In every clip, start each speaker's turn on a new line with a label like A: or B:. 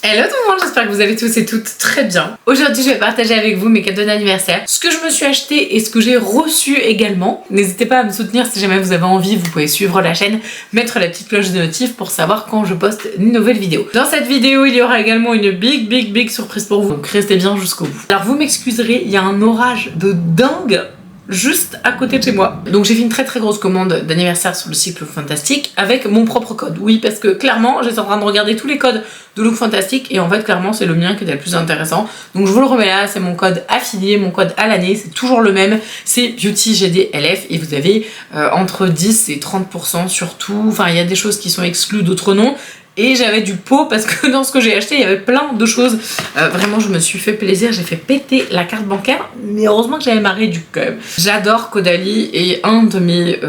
A: Hello tout le monde, j'espère que vous allez tous et toutes très bien. Aujourd'hui je vais partager avec vous mes cadeaux d'anniversaire, ce que je me suis acheté et ce que j'ai reçu également. N'hésitez pas à me soutenir si jamais vous avez envie, vous pouvez suivre la chaîne, mettre la petite cloche de notif pour savoir quand je poste une nouvelle vidéo. Dans cette vidéo il y aura également une big surprise pour vous, donc restez bien jusqu'au bout. Alors vous m'excuserez, il y a un orage de dingue juste à côté de chez moi. Donc j'ai fait une très grosse commande d'anniversaire sur le site Look Fantastic avec mon propre code. Oui, parce que clairement j'étais en train de regarder tous les codes de Look Fantastic et en fait clairement c'est le mien qui était le plus intéressant. Donc je vous le remets là, c'est mon code affilié, mon code à l'année, c'est toujours le même, c'est BeautyGDLF et vous avez entre 10 et 30% sur tout. Enfin il y a des choses qui sont exclues, d'autres non. Et j'avais du pot parce que dans ce que j'ai acheté, il y avait plein de choses. Vraiment, je me suis fait plaisir. J'ai fait péter la carte bancaire. Mais heureusement que j'avais ma réduc quand même. J'adore Caudalie et un de mes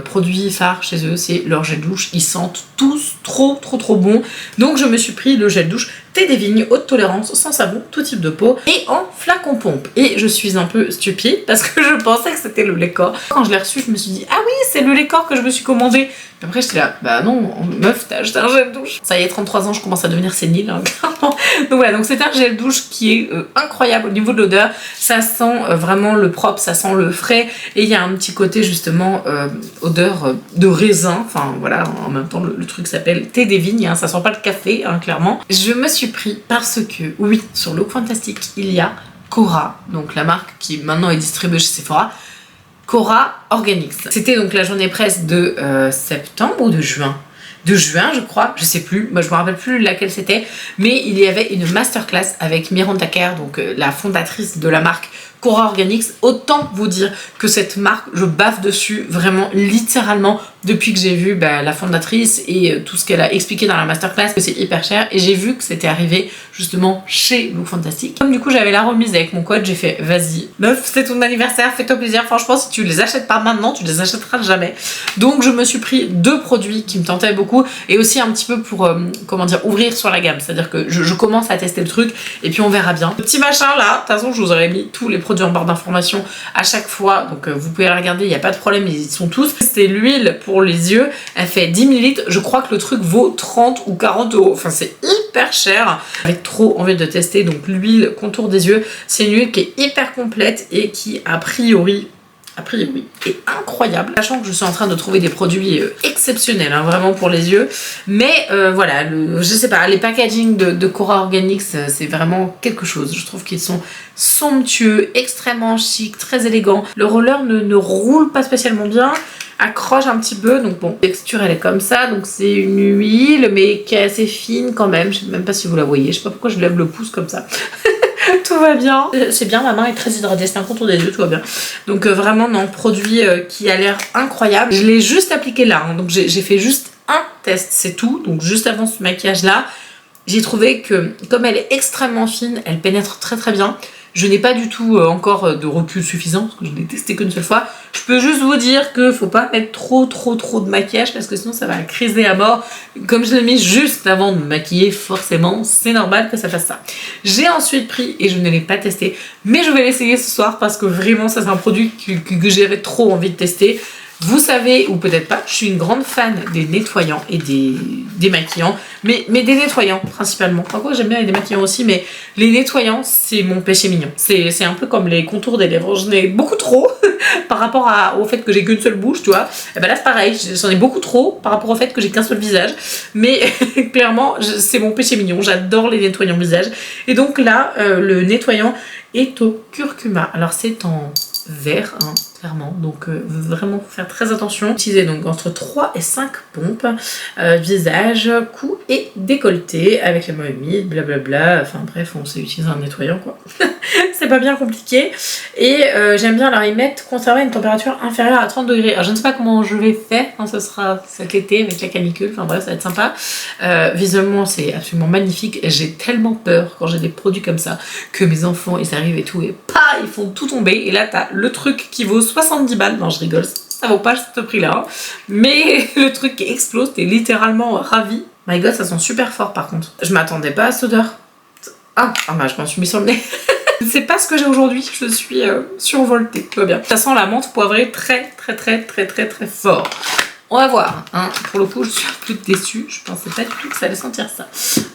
A: produits phares chez eux, c'est leur gel douche. Ils sentent tous trop bon. Donc je me suis pris le gel douche Thé des Vignes, haute tolérance, sans savon, tout type de peau et en flacon pompe. Et je suis un peu stupide parce que je pensais que c'était le Lécor. Quand je l'ai reçu, je me suis dit ah oui, c'est le Lécor que je me suis commandé. Puis après j'étais là, bah non, meuf, t'as acheté un gel douche. Ça y est, 33 ans, je commence à devenir sénile, hein, clairement. Donc voilà, donc c'est un gel douche qui est incroyable au niveau de l'odeur. Ça sent vraiment le propre, ça sent le frais. Et il y a un petit côté justement odeur de raisin. Enfin voilà, en même temps le truc s'appelle Thé des Vignes, hein, ça sent pas le café, hein, clairement. Je me suis pris parce que, oui, sur Look Fantastic, il y a Cora, donc la marque qui maintenant est distribuée chez Sephora. Cora Organics. C'était donc la journée presse de septembre ou de juin. De juin je crois, je sais plus, moi je me rappelle plus laquelle c'était, mais il y avait une masterclass avec Miranda Kerr, donc la fondatrice de la marque Cora Organics. Autant vous dire que cette marque, je baffe dessus vraiment littéralement depuis que j'ai vu la fondatrice et tout ce qu'elle a expliqué dans la masterclass, que c'est hyper cher, et j'ai vu que c'était arrivé justement chez Look Fantastic. Comme du coup j'avais la remise avec mon code, j'ai fait vas-y meuf, c'est ton anniversaire, fais-toi plaisir, franchement si tu les achètes pas maintenant, tu les achèteras jamais. Donc je me suis pris deux produits qui me tentaient beaucoup et aussi un petit peu pour comment dire, ouvrir sur la gamme, c'est à dire que je commence à tester le truc et puis on verra bien. Le petit machin là, de toute façon je vous aurais mis tous les produits en barre d'information à chaque fois, donc vous pouvez la regarder, il n'y a pas de problème, ils y sont tous. C'est l'huile pour les yeux, elle fait 10 ml, je crois que le truc vaut 30 ou 40 euros, enfin c'est hyper cher. J'avais trop envie de tester donc l'huile contour des yeux, c'est une huile qui est hyper complète et qui a priori est incroyable, sachant que je suis en train de trouver des produits exceptionnels, hein, vraiment pour les yeux, mais voilà, je sais pas, les packaging de Cora Organics, c'est vraiment quelque chose. Je trouve qu'ils sont somptueux, extrêmement chic, très élégants. Le roller ne roule pas spécialement bien, accroche un petit peu, donc bon, la texture elle est comme ça, donc c'est une huile mais qui est assez fine quand même. Je sais même pas si vous la voyez, je sais pas pourquoi je lève le pouce comme ça. Tout va bien, c'est bien, ma main est très hydratée, c'est un contour des yeux, tout va bien. Donc vraiment non, produit qui a l'air incroyable. Je l'ai juste appliqué là, hein, donc j'ai fait juste un test, c'est tout. Donc juste avant ce maquillage là, j'ai trouvé que comme elle est extrêmement fine, elle pénètre très bien. Je n'ai pas du tout encore de recul suffisant parce que je l'ai testé qu'une seule fois. Je peux juste vous dire que faut pas mettre trop de maquillage parce que sinon ça va criser à mort. Comme je l'ai mis juste avant de me maquiller, forcément c'est normal que ça fasse ça. J'ai ensuite pris, et je ne l'ai pas testé, mais je vais l'essayer ce soir parce que vraiment ça c'est un produit que j'avais trop envie de tester. Vous savez, ou peut-être pas, je suis une grande fan des nettoyants et des démaquillants, mais des nettoyants principalement. Enfin quoi, j'aime bien les démaquillants aussi, mais les nettoyants, c'est mon péché mignon. C'est un peu comme les contours des lèvres, j'en ai beaucoup trop par rapport au fait que j'ai qu'une seule bouche, tu vois. Et ben là c'est pareil, j'en ai beaucoup trop par rapport au fait que j'ai qu'un seul visage, mais clairement c'est mon péché mignon, j'adore les nettoyants visage. Et donc là, le nettoyant est au curcuma. Alors c'est en vert, hein, clairement, donc vraiment faire très attention. Utilisez donc entre 3 et 5 pompes, visage, cou et décolleté avec la main humide, blablabla, enfin bref, on sait utiliser un nettoyant quoi. C'est pas bien compliqué. Et j'aime bien, alors ils mettent conserver à une température inférieure à 30 degrés. Alors je ne sais pas comment je vais faire quand ce sera cet été avec la canicule, enfin bref ça va être sympa. Visuellement c'est absolument magnifique. J'ai tellement peur quand j'ai des produits comme ça que mes enfants ils arrivent et tout et ils font tout tomber et là t'as le truc qui vaut 70 balles, non je rigole, ça vaut pas ce prix là, hein. Mais le truc qui explose, t'es littéralement ravi. My god, ça sent super fort par contre. Je m'attendais pas à cette odeur. Ah bah je m'en suis mis sur le nez. C'est pas ce que j'ai aujourd'hui, je suis survoltée, tout va bien. Ça sent la menthe poivrée très fort. On va voir, hein. Pour le coup je suis un peu déçue, je pensais pas du tout que ça allait sentir ça.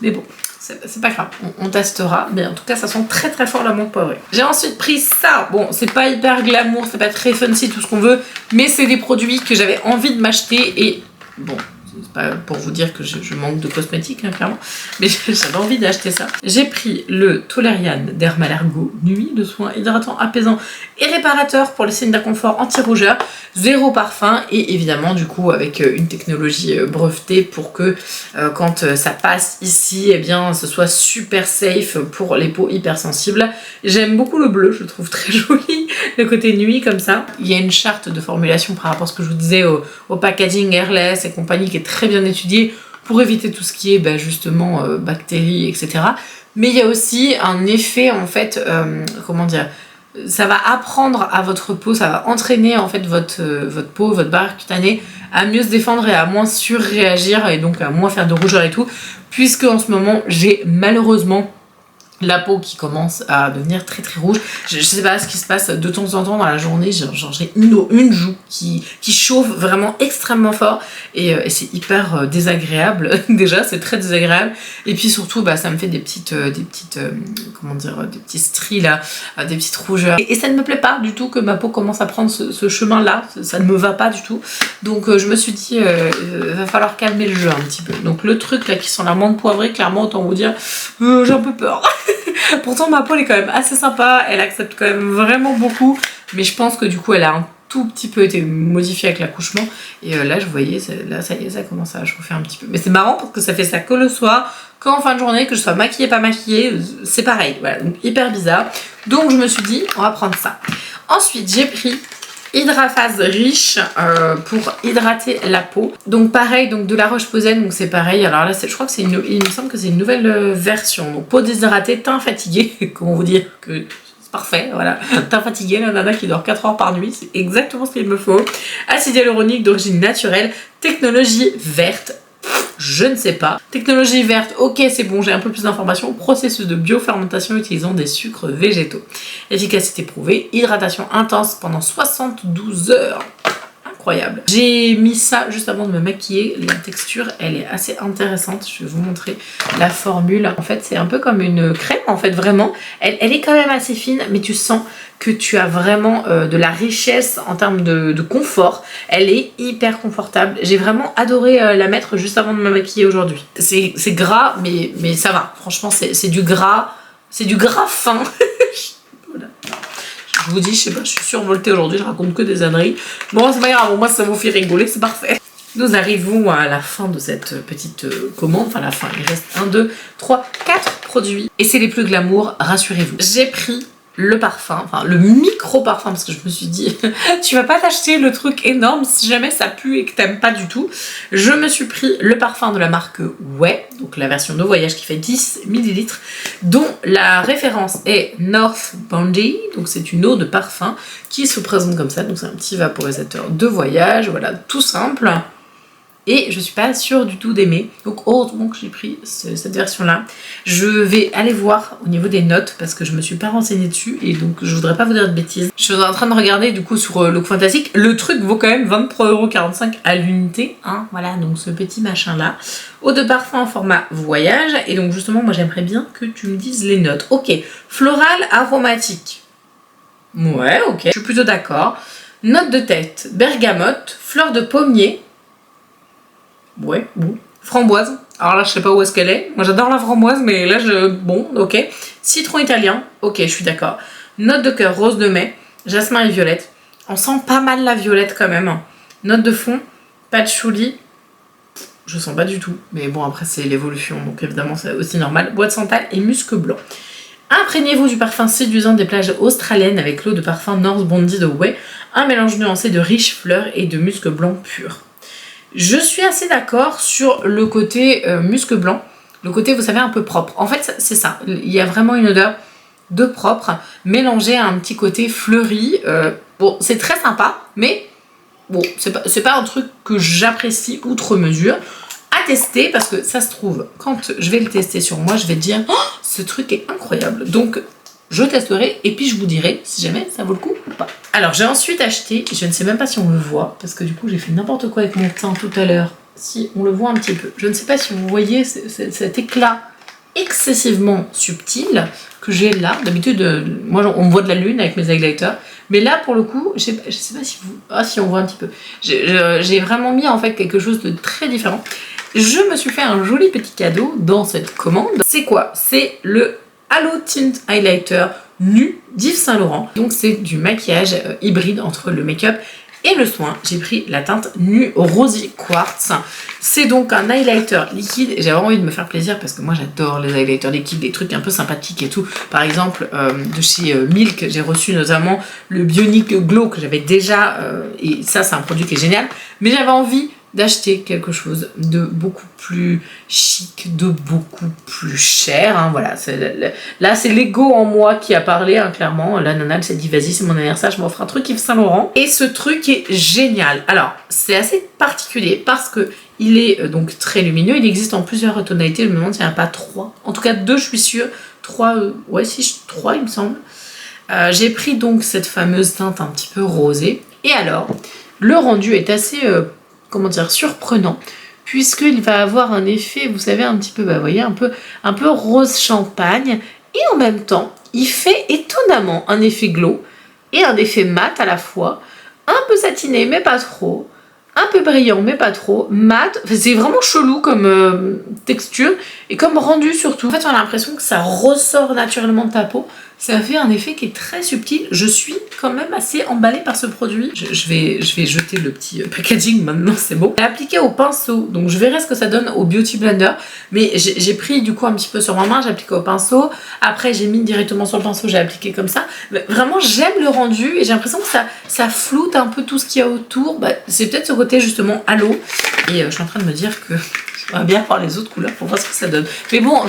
A: Mais bon, c'est pas grave, on testera. Mais en tout cas ça sent très très fort la menthe poivrée. J'ai ensuite pris ça, bon c'est pas hyper glamour, c'est pas très fancy tout ce qu'on veut, mais c'est des produits que j'avais envie de m'acheter et bon... C'est pas pour vous dire que je manque de cosmétiques, hein, clairement, mais j'avais envie d'acheter ça. J'ai pris le Toleriane Dermalergo Nuit, de soins hydratant, apaisant et réparateur pour les signes d'inconfort anti-rougeur, 0 parfum et évidemment du coup avec une technologie brevetée pour que quand ça passe ici, eh bien ce soit super safe pour les peaux hypersensibles. J'aime beaucoup le bleu, je le trouve très joli, le côté nuit comme ça. Il y a une charte de formulation par rapport à ce que je vous disais au packaging airless et compagnie qui est très bien étudié pour éviter tout ce qui est justement bactéries, etc. Mais il y a aussi un effet en fait, comment dire, ça va apprendre à votre peau, ça va entraîner en fait votre peau, votre barrière cutanée à mieux se défendre et à moins surréagir et donc à moins faire de rougeur et tout, puisque en ce moment j'ai malheureusement la peau qui commence à devenir très très rouge. Je sais pas ce qui se passe de temps en temps dans la journée, genre j'ai une joue qui chauffe vraiment extrêmement fort et c'est hyper désagréable. Déjà c'est très désagréable et puis surtout ça me fait des petites comment dire, des petits stries là, des petites rougeurs et ça ne me plaît pas du tout que ma peau commence à prendre ce chemin là, ça ne me va pas du tout. Donc je me suis dit va falloir calmer le jeu un petit peu. Donc le truc là qui sent la menthe poivrée, clairement autant vous dire j'ai un peu peur. Pourtant ma peau elle est quand même assez sympa, elle accepte quand même vraiment beaucoup, mais je pense que du coup elle a un tout petit peu été modifiée avec l'accouchement et là je voyais, là ça y est, ça commence à chauffer un petit peu. Mais c'est marrant parce que ça fait ça que le soir, qu'en fin de journée, que je sois maquillée pas maquillée, c'est pareil, voilà, donc hyper bizarre. Donc je me suis dit on va prendre ça. Ensuite j'ai pris Hydraphase riche pour hydrater la peau. Donc pareil, donc de la Roche-Posay, donc c'est pareil. Alors là, je crois que il me semble que c'est une nouvelle version. Donc peau déshydratée, teint fatigué. Comment vous dire que c'est parfait, voilà. Teint fatigué, la nana qui dort 4 heures par nuit, c'est exactement ce qu'il me faut. Acide hyaluronique d'origine naturelle, technologie verte. Je ne sais pas. Technologie verte, ok c'est bon, j'ai un peu plus d'informations. Processus de biofermentation utilisant des sucres végétaux. Efficacité prouvée, hydratation intense pendant 72 heures. Incroyable. J'ai mis ça juste avant de me maquiller. La texture, elle est assez intéressante. Je vais vous montrer la formule. En fait, c'est un peu comme une crème, en fait, vraiment. Elle est quand même assez fine, mais tu sens que tu as vraiment de la richesse en termes de confort. Elle est hyper confortable. J'ai vraiment adoré la mettre juste avant de me maquiller aujourd'hui. C'est gras, mais ça va. Franchement, c'est du gras. C'est du gras fin. Voilà. Je vous dis, je sais pas, je suis survoltée aujourd'hui, je raconte que des âneries. Bon, c'est pas grave, moi ça vous fait rigoler, c'est parfait. Nous arrivons à la fin de cette petite commande. Enfin, la fin, il reste 1, 2, 3, 4 produits. Et c'est les plus glamour, rassurez-vous. J'ai pris le parfum, enfin le micro parfum, parce que je me suis dit tu vas pas t'acheter le truc énorme si jamais ça pue et que t'aimes pas du tout. Je me suis pris le parfum de la marque Ouai, donc la version de voyage qui fait 10 ml, dont la référence est North Bondi, donc c'est une eau de parfum qui se présente comme ça, donc c'est un petit vaporisateur de voyage, voilà, tout simple. Et je suis pas sûre du tout d'aimer. Donc heureusement que j'ai pris cette version-là. Je vais aller voir au niveau des notes parce que je me suis pas renseignée dessus et donc je voudrais pas vous dire de bêtises. Je suis en train de regarder du coup sur Look Fantastic. Le truc vaut quand même 23,45 € à l'unité. Hein, voilà, donc ce petit machin-là. Eau de parfum en format voyage. Et donc justement, moi j'aimerais bien que tu me dises les notes. Ok, floral aromatique. Ouais, ok, je suis plutôt d'accord. Note de tête, bergamote, fleur de pommier. Ouais, bon. Framboise. Alors là, je sais pas où est-ce qu'elle est. Moi, j'adore la framboise, mais là, bon, ok. Citron italien. Ok, je suis d'accord. Note de cœur, rose de mai. Jasmin et violette. On sent pas mal la violette quand même. Note de fond, patchouli. Je sens pas du tout. Mais bon, après, c'est l'évolution. Donc évidemment, c'est aussi normal. Bois de santal et musc blanc. Imprégnez-vous du parfum séduisant des plages australiennes avec l'eau de parfum North Bondi de Ouai. Un mélange nuancé de riches fleurs et de musc blanc pur. Je suis assez d'accord sur le côté musc blanc, le côté, vous savez, un peu propre. En fait, c'est ça, il y a vraiment une odeur de propre, mélangée à un petit côté fleuri. Bon, c'est très sympa, mais bon, c'est pas un truc que j'apprécie outre mesure. À tester, parce que ça se trouve, quand je vais le tester sur moi, je vais dire oh, ce truc est incroyable. Donc, je testerai et puis je vous dirai si jamais ça vaut le coup ou pas. Alors j'ai ensuite acheté, je ne sais même pas si on le voit, parce que du coup j'ai fait n'importe quoi avec mon teint tout à l'heure. Si on le voit un petit peu. Je ne sais pas si vous voyez cet éclat excessivement subtil que j'ai là. D'habitude, moi on me voit de la lune avec mes highlighters. Mais là pour le coup, je sais pas si vous... Ah si, on voit un petit peu. J'ai vraiment mis en fait quelque chose de très différent. Je me suis fait un joli petit cadeau dans cette commande. C'est quoi? C'est le Halo Tint Highlighter Nu d'Yves Saint Laurent. Donc c'est du maquillage hybride entre le make-up et le soin. J'ai pris la teinte Nu Rosy Quartz. C'est donc un highlighter liquide et j'avais envie de me faire plaisir parce que moi j'adore les highlighters liquides, des trucs un peu sympathiques et tout. Par exemple de chez Milk, j'ai reçu notamment le Bionic Glow que j'avais déjà et ça c'est un produit qui est génial. Mais j'avais envie d'acheter quelque chose de beaucoup plus chic, de beaucoup plus cher. Hein, voilà, là c'est l'ego en moi qui a parlé, hein, clairement. La nana elle s'est dit vas-y c'est mon anniversaire, je m'offre un truc Yves Saint Laurent. Et ce truc est génial. Alors c'est assez particulier parce que il est donc très lumineux, il existe en plusieurs tonalités, je me demande s'il n'y en a pas 3. En tout cas 2 je suis sûre, 3, ouais si 3 il me semble. J'ai pris donc cette fameuse teinte un petit peu rosée. Et alors, le rendu est assez... comment dire, surprenant, puisqu'il va avoir un effet, vous savez, un petit peu, bah, vous voyez, un peu rose champagne, et en même temps, il fait étonnamment un effet glow et un effet mat à la fois, un peu satiné, mais pas trop, un peu brillant, mais pas trop, mat, c'est vraiment chelou comme texture, et comme rendu surtout. En fait, on a l'impression que ça ressort naturellement de ta peau. Ça fait un effet qui est très subtil. Je suis quand même assez emballée par ce produit. Je vais jeter le petit packaging maintenant, c'est bon. J'ai appliqué au pinceau, donc je verrai ce que ça donne au Beauty Blender. Mais j'ai pris du coup un petit peu sur ma main, j'ai appliqué au pinceau. Après j'ai mis directement sur le pinceau, j'ai appliqué comme ça. Mais vraiment j'aime le rendu et j'ai l'impression que ça floute un peu tout ce qu'il y a autour. Bah, c'est peut-être ce côté justement halo. Et je suis en train de me dire que j'aimerais bien voir les autres couleurs pour voir ce que ça donne. Mais bon...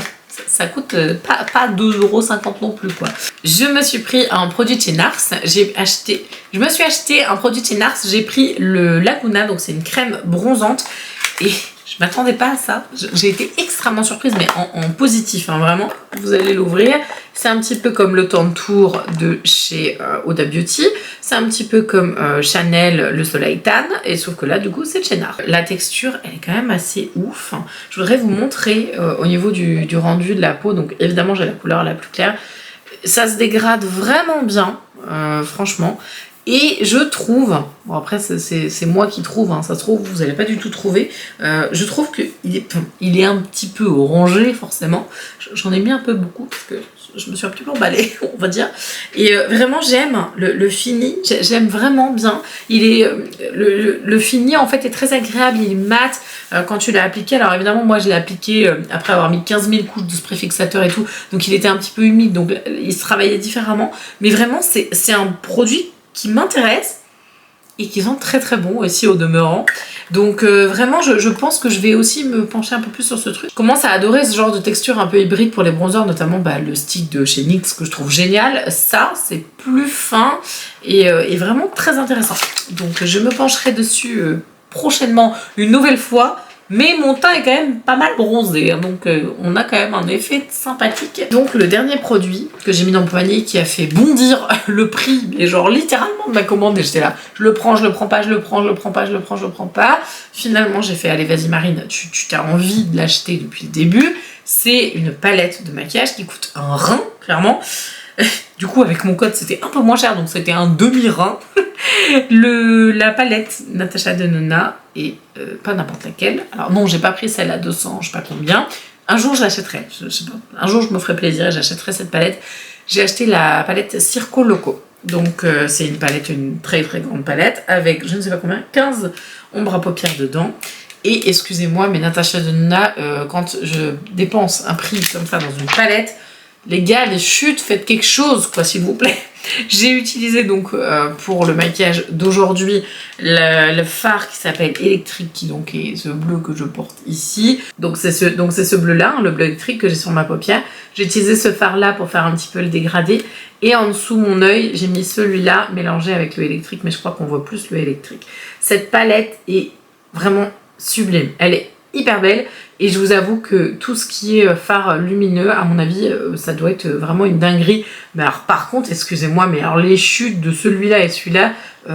A: ça coûte pas 2,50 € non plus quoi. Je me suis pris un produit de chez Nars. Je me suis acheté un produit de chez Nars. J'ai pris le Laguna, donc c'est une crème bronzante. Et je m'attendais pas à ça. J'ai été extrêmement surprise, mais en positif, hein, vraiment. Vous allez l'ouvrir. C'est un petit peu comme le Tantour de chez Huda Beauty. C'est un petit peu comme Chanel le Soleil Tan. Et sauf que là, du coup, c'est de chez Nars. La texture, elle est quand même assez ouf. Je voudrais vous montrer au niveau du rendu de la peau. Donc évidemment, j'ai la couleur la plus claire. Ça se dégrade vraiment bien, franchement. Et je trouve, bon après c'est moi qui trouve, hein, ça se trouve vous n'allez pas du tout trouver, je trouve qu'il est un petit peu orangé forcément, j'en ai mis un peu beaucoup parce que je me suis un petit peu emballée on va dire, et vraiment j'aime le fini, j'aime vraiment bien, il est, le fini en fait est très agréable, il est mat quand tu l'as appliqué, alors évidemment moi je l'ai appliqué après avoir mis 15 000 couches de spray fixateur et tout, donc il était un petit peu humide, donc il se travaillait différemment, mais vraiment c'est un produit qui m'intéresse et qui sont très très bons aussi au demeurant. Donc vraiment je pense que je vais aussi me pencher un peu plus sur ce truc. Je commence à adorer ce genre de texture un peu hybride pour les bronzers, notamment le stick de chez NYX que je trouve génial. Ça c'est plus fin et vraiment très intéressant. Donc je me pencherai dessus prochainement une nouvelle fois. Mais mon teint est quand même pas mal bronzé, hein, donc on a quand même un effet sympathique. Donc le dernier produit que j'ai mis dans mon panier qui a fait bondir le prix, mais genre littéralement de ma commande, et j'étais là, je le prends, je le prends pas, je le prends, je le prends pas, je le prends, je le prends pas. Finalement j'ai fait, allez vas-y Marine, tu t'as envie de l'acheter depuis le début. C'est une palette de maquillage qui coûte un rein, clairement. Du coup avec mon code c'était un peu moins cher, donc c'était un demi-rein. La palette Natasha Denona et pas n'importe laquelle. Alors non, j'ai pas pris celle à 200, je sais pas combien. Un jour je l'achèterai, je sais pas. Un jour je me ferai plaisir et j'achèterai cette palette. J'ai acheté la palette Circo Loco. Donc c'est une palette, une très très grande palette avec je ne sais pas combien, 15 ombres à paupières dedans. Et excusez-moi, mais Natasha Denona, quand je dépense un prix comme ça dans une palette, les gars, les chutes, faites quelque chose, quoi, s'il vous plaît. J'ai utilisé donc pour le maquillage d'aujourd'hui le fard qui s'appelle Electric, qui donc est ce bleu que je porte ici. Donc c'est ce bleu-là, hein, le bleu électrique que j'ai sur ma paupière. J'ai utilisé ce fard-là pour faire un petit peu le dégradé. Et en dessous mon œil, j'ai mis celui-là mélangé avec le électrique, mais je crois qu'on voit plus le électrique. Cette palette est vraiment sublime. Elle est hyper belle. Et je vous avoue que tout ce qui est fard lumineux, à mon avis, ça doit être vraiment une dinguerie. Mais alors par contre, excusez-moi, mais alors les chutes de celui-là et celui-là,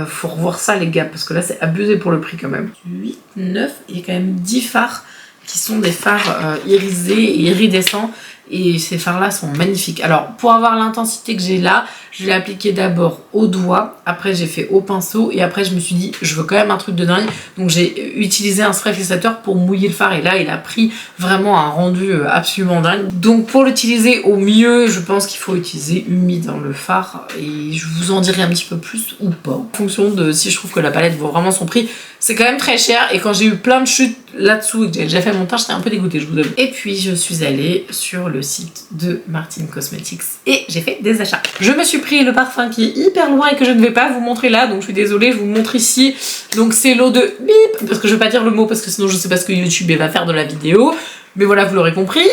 A: faut revoir ça les gars, parce que là c'est abusé pour le prix quand même. 8, 9, il y a quand même 10 fards qui sont des fards irisés et iridescents. Et ces fards là sont magnifiques. Alors pour avoir l'intensité que j'ai là, je l'ai appliqué d'abord au doigt, après j'ai fait au pinceau et après je me suis dit je veux quand même un truc de dingue, donc j'ai utilisé un spray fixateur pour mouiller le fard et là il a pris vraiment un rendu absolument dingue. Donc pour l'utiliser au mieux, je pense qu'il faut utiliser humide dans le fard et je vous en dirai un petit peu plus ou pas en fonction de si je trouve que la palette vaut vraiment son prix. C'est quand même très cher et quand j'ai eu plein de chutes là-dessous et que j'ai déjà fait mon teint, j'étais un peu dégoûtée, je vous avoue. Et puis je suis allée sur le site de Martin Cosmetics et j'ai fait des achats. Je me suis pris le parfum qui est hyper loin et que je ne vais pas vous montrer là, donc je suis désolée, je vous montre ici. Donc c'est l'eau de bip, parce que je vais pas dire le mot parce que sinon je sais pas ce que YouTube va faire de la vidéo. Mais voilà, vous l'aurez compris.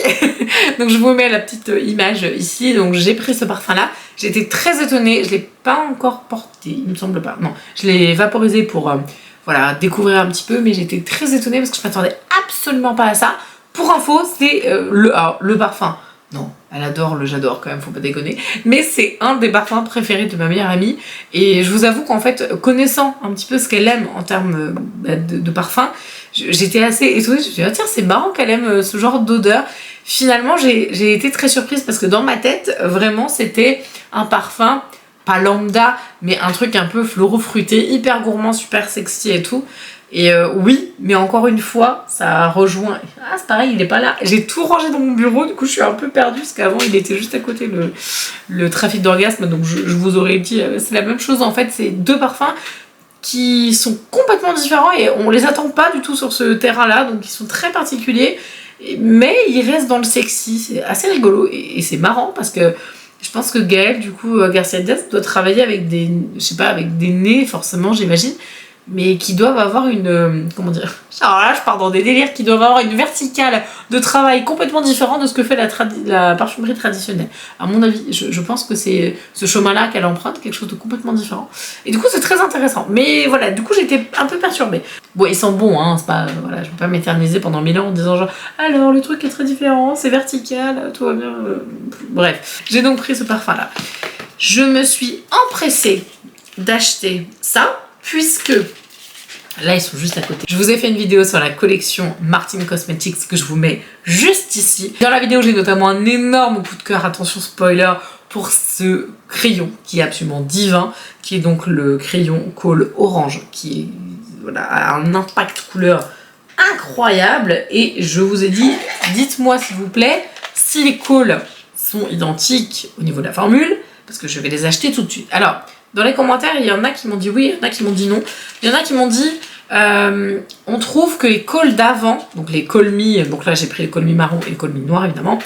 A: Donc je vous mets la petite image ici. Donc j'ai pris ce parfum là. J'ai été très étonnée, je l'ai pas encore porté, il me semble pas. Non, je l'ai vaporisé pour voilà, découvrir un petit peu, mais j'étais très étonnée parce que je m'attendais absolument pas à ça. Pour info, c'est le parfum. Non, elle adore le j'adore quand même, faut pas déconner. Mais c'est un des parfums préférés de ma meilleure amie. Et je vous avoue qu'en fait, connaissant un petit peu ce qu'elle aime en termes de parfum, j'étais assez étonnée. Je me suis dit, ah, tiens, c'est marrant qu'elle aime ce genre d'odeur. Finalement, j'ai été très surprise parce que dans ma tête, vraiment, c'était un parfum, pas lambda, mais un truc un peu floro-fruité, hyper gourmand, super sexy et tout. Et oui, mais encore une fois, ça rejoint... Ah, c'est pareil, il est pas là. J'ai tout rangé dans mon bureau, du coup, je suis un peu perdue, parce qu'avant, il était juste à côté, le trafic d'orgasme, donc je vous aurais dit, c'est la même chose, en fait, c'est deux parfums qui sont complètement différents, et on les attend pas du tout sur ce terrain-là, donc ils sont très particuliers, mais ils restent dans le sexy, c'est assez rigolo, et c'est marrant, parce que je pense que Gaëlle, du coup, Garcia Diaz, doit travailler avec des... Je sais pas, avec des nez, forcément, j'imagine, mais qui doivent avoir une... comment dire? Alors là, je pars dans des délires qui doivent avoir une verticale de travail complètement différente de ce que fait la parfumerie traditionnelle. À mon avis, je pense que c'est ce chemin-là qu'elle emprunte, quelque chose de complètement différent. Et du coup, c'est très intéressant. Mais voilà, du coup, j'étais un peu perturbée. Bon, ils sont bons, hein, c'est pas... Voilà, je vais pas m'éterniser pendant 1000 ans en disant genre « Alors, le truc est très différent, c'est vertical, tout va bien... » Bref, j'ai donc pris ce parfum-là. Je me suis empressée d'acheter ça, puisque là ils sont juste à côté. Je vous ai fait une vidéo sur la collection Martin Cosmetics que je vous mets juste ici. Dans la vidéo j'ai notamment un énorme coup de cœur, attention spoiler, pour ce crayon qui est absolument divin, qui est donc le crayon Kohl Orange, qui est, voilà, a un impact couleur incroyable. Et je vous ai dit, dites-moi s'il vous plaît si les Kohl sont identiques au niveau de la formule, parce que je vais les acheter tout de suite. Alors dans les commentaires, il y en a qui m'ont dit oui, il y en a qui m'ont dit non. Il y en a qui m'ont dit, on trouve que les Kohl d'avant, donc les Kohl Me, donc là j'ai pris les Kohl Me marron et les Kohl Me noir évidemment.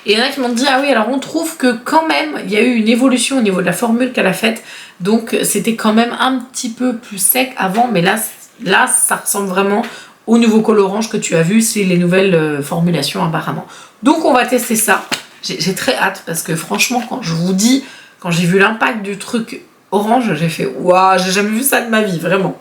A: Et il y en a qui m'ont dit, ah oui, alors on trouve que quand même, il y a eu une évolution au niveau de la formule qu'elle a faite. Donc c'était quand même un petit peu plus sec avant, mais là ça ressemble vraiment au nouveau Kohl Orange que tu as vu, c'est les nouvelles formulations apparemment. Donc on va tester ça. J'ai très hâte parce que franchement, quand je vous dis, quand j'ai vu l'impact du truc orange, j'ai fait waouh, j'ai jamais vu ça de ma vie, vraiment.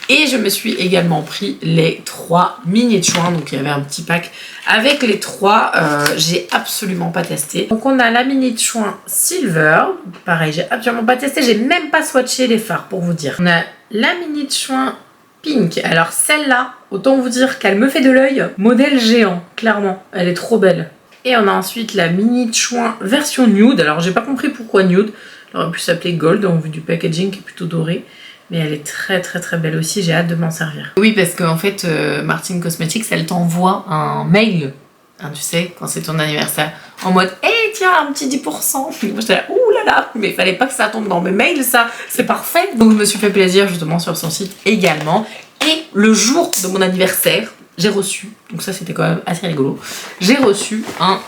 A: Et je me suis également pris les 3 mini de chouin, donc il y avait un petit pack avec les 3, j'ai absolument pas testé. Donc on a la mini de chouin Silver, pareil, j'ai absolument pas testé, j'ai même pas swatché les fards pour vous dire. On a la mini de chouin Pink, alors celle-là, autant vous dire qu'elle me fait de l'œil, modèle géant, clairement, elle est trop belle. Et on a ensuite la mini de chouin version nude, alors j'ai pas compris pourquoi nude. Elle aurait pu s'appeler Gold en vue du packaging qui est plutôt doré. Mais elle est très très très belle aussi, j'ai hâte de m'en servir. Oui, parce qu'en fait, Martin Cosmetics, elle t'envoie un mail, hein, tu sais, quand c'est ton anniversaire, en mode « Hey, tiens, un petit 10% !» Moi j'étais là « Ouh là là !» Mais il fallait pas que ça tombe dans mes mails, ça, c'est parfait. Donc je me suis fait plaisir justement sur son site également. Et le jour de mon anniversaire, j'ai reçu, donc ça c'était quand même assez rigolo, j'ai reçu un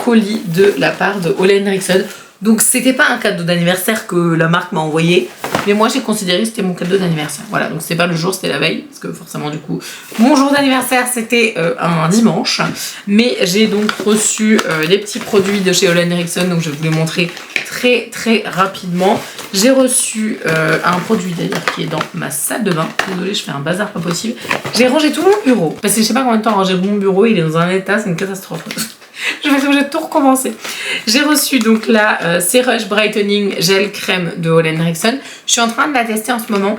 A: colis de la part de Ole Henriksen. Donc c'était pas un cadeau d'anniversaire que la marque m'a envoyé, Mais moi j'ai considéré que c'était mon cadeau d'anniversaire. Voilà, donc c'était pas le jour, c'était la veille. Parce que forcément du coup, mon jour d'anniversaire c'était un dimanche. Mais j'ai donc reçu les petits produits de chez Olen Eriksson. Donc je vais vous les montrer très rapidement. J'ai reçu un produit d'ailleurs qui est dans ma salle de bain. Désolée, je fais un bazar pas possible. J'ai rangé tout mon bureau. Parce que je sais pas combien de temps ranger mon bureau. Il est dans un état, c'est une catastrophe. Je vais être obligée de tout recommencer. J'ai reçu donc la Cerush Brightening Gel Crème de Olen Eriksson. Je suis en train de la tester en ce moment.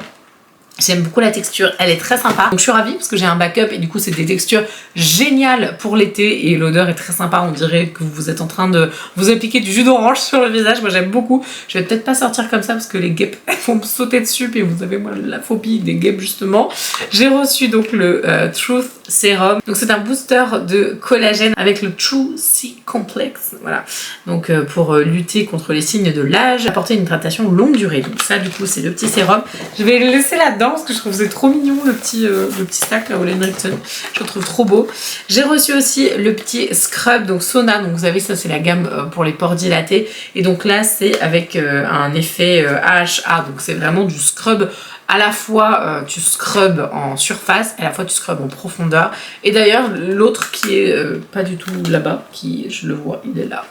A: J'aime beaucoup la texture, elle est très sympa. Donc je suis ravie parce que j'ai un backup et du coup c'est des textures géniales pour l'été et l'odeur est très sympa. On dirait que vous êtes en train de vous appliquer du jus d'orange sur le visage. Moi j'aime beaucoup. Je vais peut-être pas sortir comme ça parce que les guêpes vont me sauter dessus et vous avez moi la phobie des guêpes justement. J'ai reçu donc le Truth Serum. Donc c'est un booster de collagène avec le True C Complex. Voilà. Donc pour lutter contre les signes de l'âge, apporter une hydratation longue durée. Donc ça du coup c'est le petit sérum. Je vais le laisser là-dedans parce que je trouve que c'est trop mignon le petit sac là Olen Eriksson. Je le trouve trop beau. J'ai reçu aussi le petit scrub donc sauna. Donc vous savez ça c'est la gamme pour les pores dilatés. Et donc là c'est avec un effet AHA. Donc c'est vraiment du scrub. À la fois tu scrubs en surface, à la fois tu scrubs en profondeur. Et d'ailleurs l'autre qui est pas du tout là-bas, qui je le vois, il est là.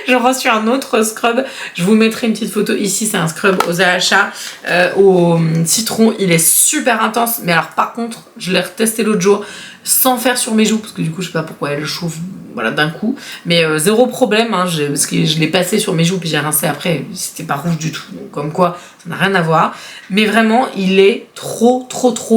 A: J'ai reçu un autre scrub, je vous mettrai une petite photo ici, c'est un scrub aux AHA au citron, il est super intense. Mais alors par contre, je l'ai retesté l'autre jour sans faire sur mes joues, parce que du coup je sais pas pourquoi elle chauffe voilà, d'un coup. Mais zéro problème, hein, parce que je l'ai passé sur mes joues puis j'ai rincé après, c'était pas rouge du tout. Donc comme quoi, ça n'a rien à voir. Mais vraiment, il est trop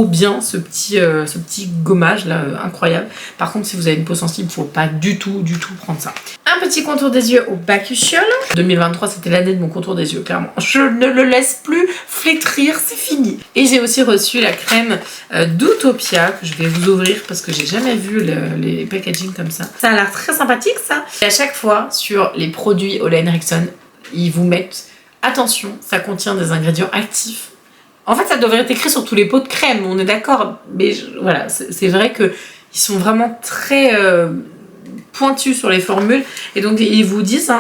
A: bien ce petit gommage là, incroyable. Par contre, si vous avez une peau sensible, il faut pas du tout prendre ça. Un petit contour des yeux au Bakuchiol. 2023, c'était l'année de mon contour des yeux, clairement. Je ne le laisse plus flétrir, c'est fini. Et j'ai aussi reçu la crème d'Utopia que je vais vous ouvrir parce que j'ai jamais vu les packaging comme ça. Ça a l'air très sympathique ça. Et à chaque fois sur les produits Olen Eriksson, ils vous mettent attention, ça contient des ingrédients actifs. En fait, ça devrait être écrit sur tous les pots de crème, on est d'accord. Mais voilà, c'est vrai que ils sont vraiment très pointus sur les formules. Et donc, ils vous disent, hein,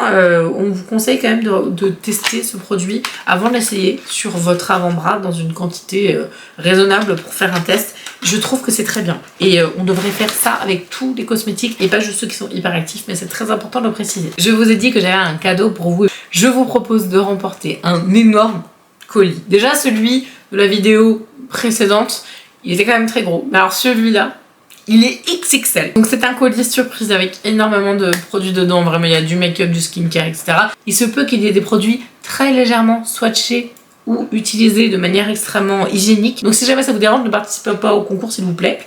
A: on vous conseille quand même de tester ce produit avant de l'essayer sur votre avant-bras dans une quantité raisonnable pour faire un test. Je trouve que c'est très bien. Et on devrait faire ça avec tous les cosmétiques et pas juste ceux qui sont hyper actifs, mais c'est très important de le préciser. Je vous ai dit que j'avais un cadeau pour vous. Je vous propose de remporter un énorme colis. Déjà, celui de la vidéo précédente, il était quand même très gros. Mais alors celui-là, il est XXL. Donc c'est un colis surprise avec énormément de produits dedans. Vraiment, il y a du make-up, du skincare, etc. Il se peut qu'il y ait des produits très légèrement swatchés ou utilisés de manière extrêmement hygiénique. Donc si jamais ça vous dérange, ne participez pas au concours s'il vous plaît.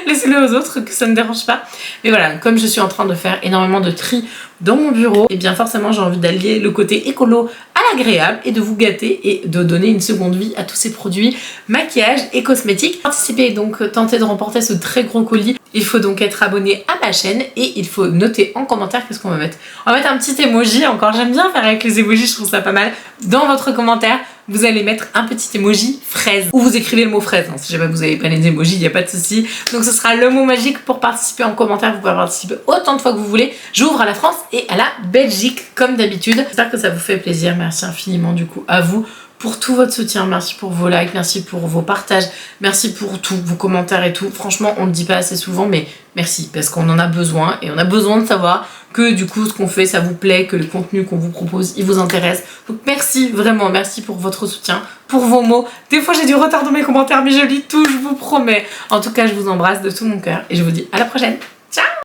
A: Laissez-le aux autres, que ça ne dérange pas. Mais voilà, comme je suis en train de faire énormément de tri dans mon bureau, et bien forcément j'ai envie d'allier le côté écolo à l'agréable et de vous gâter et de donner une seconde vie à tous ces produits maquillage et cosmétiques. Participez donc, tentez de remporter ce très gros colis. Il faut donc être abonné à ma chaîne et il faut noter en commentaire qu'est-ce qu'on va mettre. On va mettre un petit emoji, encore j'aime bien faire avec les emojis, je trouve ça pas mal. Dans votre commentaire, vous allez mettre un petit emoji fraise. Ou vous écrivez le mot fraise, hein. Si jamais vous n'avez pas les emojis, il n'y a pas de souci. Donc ce sera le mot magique pour participer en commentaire. Vous pouvez participer autant de fois que vous voulez. J'ouvre à la France et à la Belgique comme d'habitude. J'espère que ça vous fait plaisir. Merci infiniment du coup à vous pour tout votre soutien, merci pour vos likes, merci pour vos partages, merci pour tous vos commentaires et tout. Franchement, on ne le dit pas assez souvent, mais merci, parce qu'on en a besoin et on a besoin de savoir que du coup ce qu'on fait ça vous plaît, que le contenu qu'on vous propose il vous intéresse. Donc merci, vraiment merci pour votre soutien, pour vos mots. Des fois j'ai du retard dans mes commentaires mais je lis tout, je vous promets. En tout cas je vous embrasse de tout mon cœur et je vous dis à la prochaine.